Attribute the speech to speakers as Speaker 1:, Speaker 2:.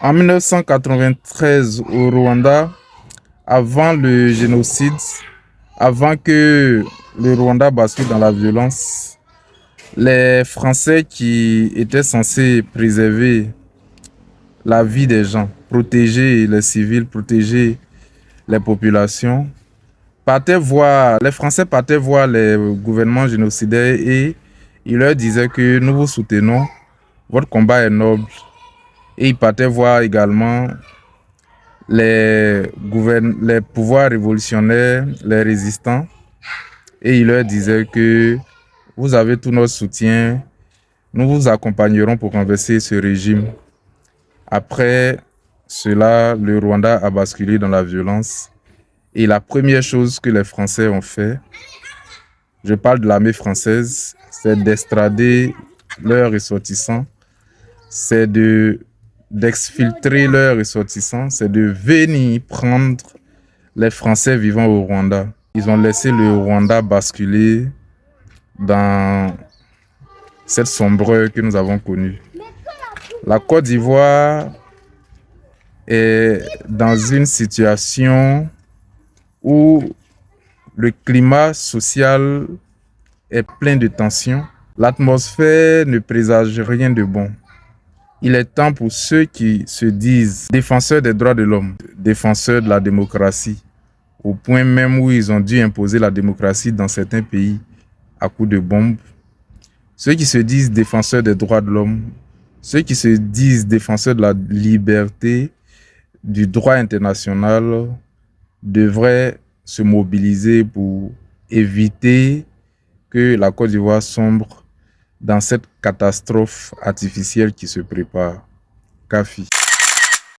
Speaker 1: En 1993, au Rwanda, avant le génocide, avant que le Rwanda bascule dans la violence, les Français qui étaient censés préserver la vie des gens, protéger les civils, protéger les populations, les Français partaient voir les gouvernements génocidaires et ils leur disaient que nous vous soutenons, votre combat est noble. Et ils partaient voir également les pouvoirs révolutionnaires, les résistants, et ils leur disaient que vous avez tout notre soutien, nous vous accompagnerons pour renverser ce régime. Après cela, le Rwanda a basculé dans la violence. Et la première chose que les Français ont fait, je parle de l'armée française, c'est d'extrader leurs ressortissants, c'est d'exfiltrer leurs ressortissants, c'est de venir prendre les Français vivant au Rwanda. Ils ont laissé le Rwanda basculer dans cette sombreur que nous avons connue. La Côte d'Ivoire est dans une situation où le climat social est plein de tensions. L'atmosphère ne présage rien de bon. Il est temps pour ceux qui se disent défenseurs des droits de l'homme, défenseurs de la démocratie, au point même où ils ont dû imposer la démocratie dans certains pays à coups de bombes. Ceux qui se disent défenseurs des droits de l'homme, ceux qui se disent défenseurs de la liberté, du droit international, devraient se mobiliser pour éviter que la Côte d'Ivoire sombre dans cette catastrophe artificielle qui se prépare. Kafi.